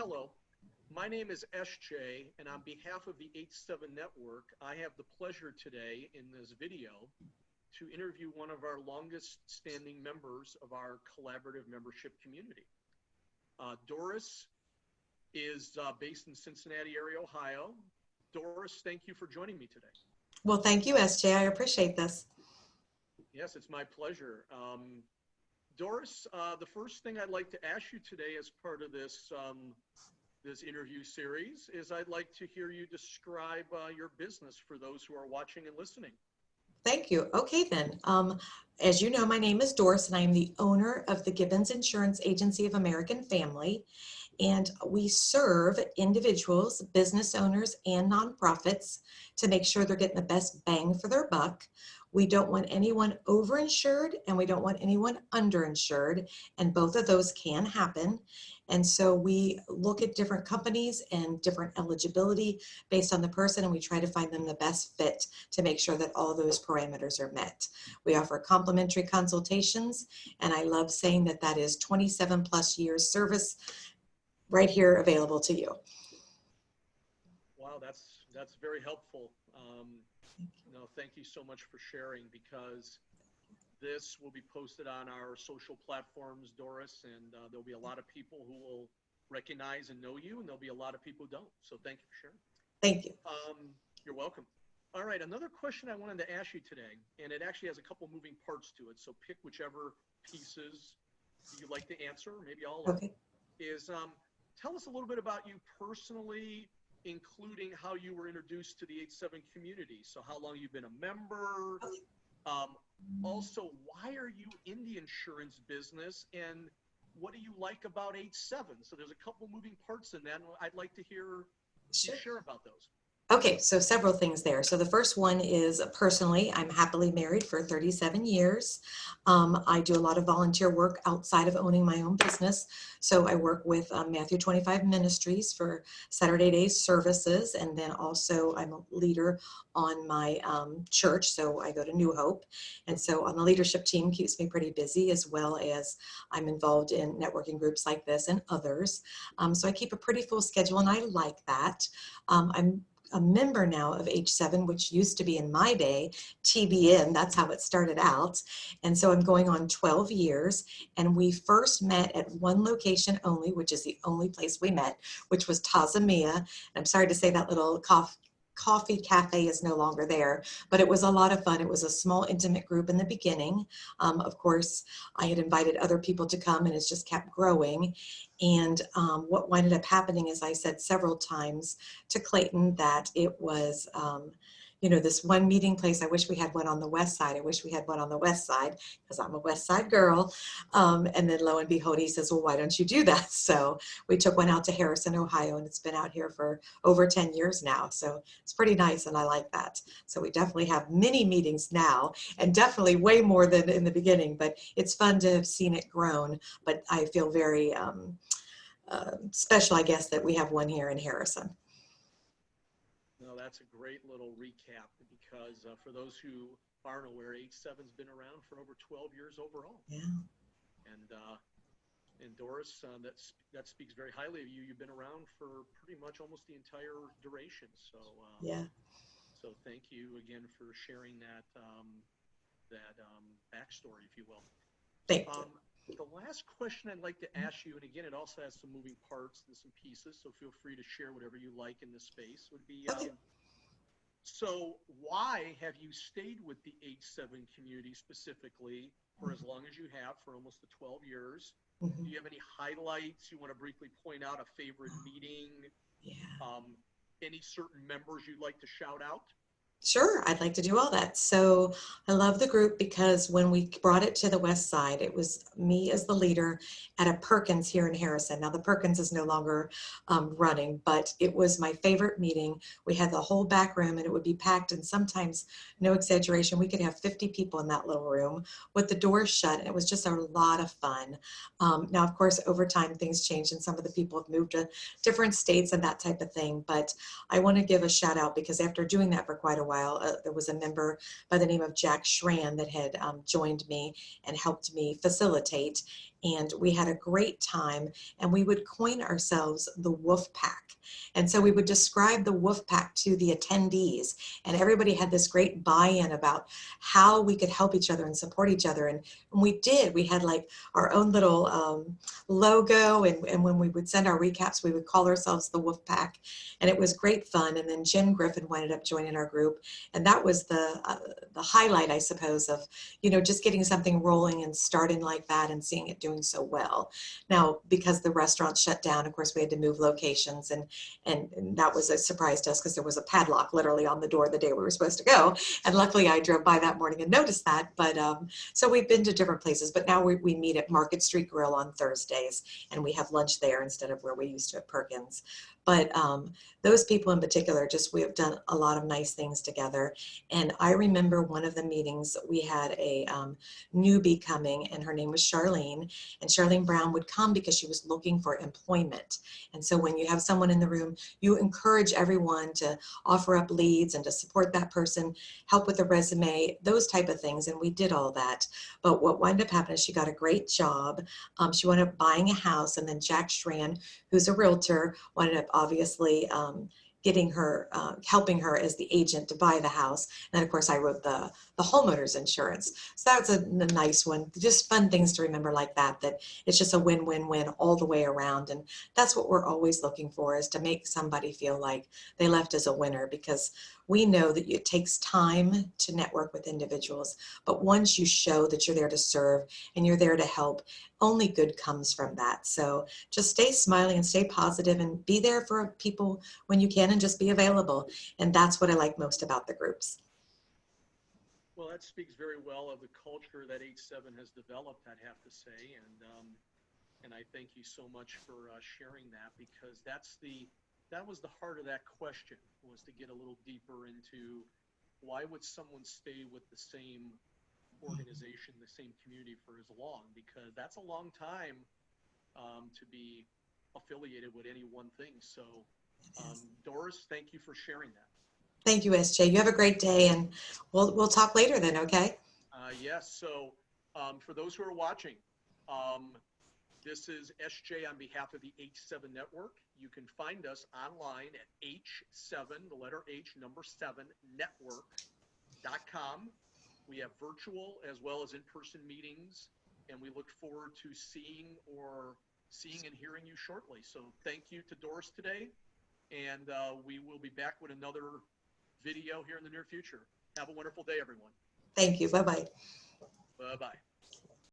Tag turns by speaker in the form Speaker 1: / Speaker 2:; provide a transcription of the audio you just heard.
Speaker 1: Hello, my name is SJ, and on behalf of the H7 Network, I have the pleasure today in this video to interview one of our longest standing members of our collaborative membership community. Doris is based in Cincinnati area, Ohio. Doris, thank you for joining me today.
Speaker 2: Well, thank you, SJ. I appreciate this.
Speaker 1: Yes, it's my pleasure. Doris, the first thing I'd like to ask you today as part of this this interview series is I'd like to hear you describe your business for those who are watching and listening.
Speaker 2: Thank you. Okay, then. As you know, my name is Doris, and I am the owner of the Gibbons Insurance Agency of American Family. And we serve individuals, business owners, and nonprofits to make sure they're getting the best bang for their buck. We don't want anyone overinsured and we don't want anyone underinsured, and both of those can happen. And so we look at different companies and different eligibility based on the person, and we try to find them the best fit to make sure that all those parameters are met. We offer complimentary consultations, and I love saying that that is 27 plus years service right here available to you.
Speaker 1: Wow, that's very helpful. No, thank you so much for sharing, because this will be posted on our social platforms, Doris, and there'll be a lot of people who will recognize and know you, and there'll be a lot of people who don't. So thank you for sharing.
Speaker 2: Thank you.
Speaker 1: You're welcome. All right, another question I wanted to ask you today, and it actually has a couple moving parts to it, so pick whichever pieces you'd like to answer, maybe all of them, is tell us a little bit about you personally, including how you were introduced to the H7 community. So how long you've been a member, also why are you in the insurance business, and what do you like about H7? So there's a couple moving parts in that, and I'd like to hear you share about those.
Speaker 2: Okay, so several things there. So the first one is personally, I'm happily married for 37 years. I do a lot of volunteer work outside of owning my own business. So I work with Matthew 25 Ministries for Saturday day services. And then also I'm a leader on my church. So I go to New Hope. And so on the leadership team keeps me pretty busy, as well as I'm involved in networking groups like this and others. So I keep a pretty full schedule, and I like that. I'm a member now of H7, which used to be in my day TBN. That's how it started out. And so I'm going on 12 years. And we first met at one location only, which is the only place we met, which was Tazamia. And I'm sorry to say that little coffee cafe is no longer there, but it was a lot of fun. It was a small, intimate group in the beginning. Of course, I had invited other people to come, and it's just kept growing. And what winded up happening is I said several times to Clayton that it was, you know, this one meeting place. I wish we had one on the west side. I wish we had one on the west side, because I'm a west side girl. And then lo and behold, he says, well, why don't you do that? So we took one out to Harrison, Ohio, and it's been out here for over 10 years now. So it's pretty nice, and I like that. So we definitely have many meetings now, and definitely way more than in the beginning, but it's fun to have seen it grown. But I feel very special, I guess, that we have one here in Harrison.
Speaker 1: No, that's a great little recap, because for those who aren't aware, H7's been around for over 12 years overall.
Speaker 2: Yeah.
Speaker 1: And Doris, that speaks very highly of you. You've been around for pretty much almost the entire duration. So
Speaker 2: yeah.
Speaker 1: So thank you again for sharing that backstory, if you will.
Speaker 2: Thank you.
Speaker 1: The last question I'd like to ask you, and again, it also has some moving parts and some pieces, so feel free to share whatever you like in this space, would be, so why have you stayed with the H7 community specifically for as long as you have, for almost the 12 years? Do you have any highlights you want to briefly point out, a favorite meeting?
Speaker 2: Yeah.
Speaker 1: Any certain members you'd like to shout out?
Speaker 2: Sure, I'd like to do all that. So I love the group because when we brought it to the west side, it was me as the leader at a Perkins here in Harrison. Now the Perkins is no longer running, but it was my favorite meeting. We had the whole back room, and it would be packed, and sometimes, no exaggeration, we could have 50 people in that little room with the doors shut, and it was just a lot of fun. Now, of course, over time things changed, and some of the people have moved to different states and that type of thing, but I want to give a shout out because after doing that for quite a while, there was a member by the name of Jack Schran that had joined me and helped me facilitate. and we had a great time, and we would coin ourselves the Wolf Pack. And so we would describe the Wolf Pack to the attendees, and everybody had this great buy-in about how we could help each other and support each other. And we did. We had like our own little logo, and when we would send our recaps, we would call ourselves the Wolf Pack, and it was great fun. And then Jen Griffin ended up joining our group, and that was the highlight, I suppose, of just getting something rolling and starting like that and seeing it doing so well. Now, because the restaurant shut down, of course, we had to move locations, and that was a surprise to us because there was a padlock literally on the door the day we were supposed to go. And luckily, I drove by that morning and noticed that. But so we've been to different places, but now we meet at Market Street Grill on Thursdays, and we have lunch there instead of where we used to at Perkins. But those people in particular, we have done a lot of nice things together. And I remember one of the meetings, we had a newbie coming, and her name was Charlene. And Charlene Brown would come because she was looking for employment. And so when you have someone in the room, you encourage everyone to offer up leads and to support that person, help with the resume, those type of things. And we did all that. But what wound up happening is she got a great job. She wound up buying a house, and then Jack Schran, who's a realtor, wound up obviously getting her, helping her as the agent to buy the house. And then of course I wrote the homeowner's insurance. So that's a nice one. Just fun things to remember like that it's just a win-win-win all the way around. And that's what we're always looking for, is to make somebody feel like they left as a winner, because we know that it takes time to network with individuals. But once you show that you're there to serve and you're there to help, only good comes from that. So just stay smiling and stay positive and be there for people when you can, and just be available. And that's what I like most about the groups.
Speaker 1: Well, that speaks very well of the culture that H7 has developed, I'd have to say. And I thank you so much for sharing that, because that was the heart of that question, was to get a little deeper into why would someone stay with the same organization, the same community for as long, because that's a long time to be affiliated with any one thing. So Doris, thank you for sharing that.
Speaker 2: Thank you, SJ. You have a great day, and we'll talk later then, okay?
Speaker 1: Yes. So for those who are watching, this is SJ on behalf of the H7 Network. You can find us online at H7, the letter H, number 7, network.com. We have virtual as well as in-person meetings, and we look forward to seeing and hearing you shortly. So thank you to Doris today, and we will be back with another video here in the near future. Have a wonderful day, everyone.
Speaker 2: Thank you. Bye-bye.
Speaker 1: Bye-bye.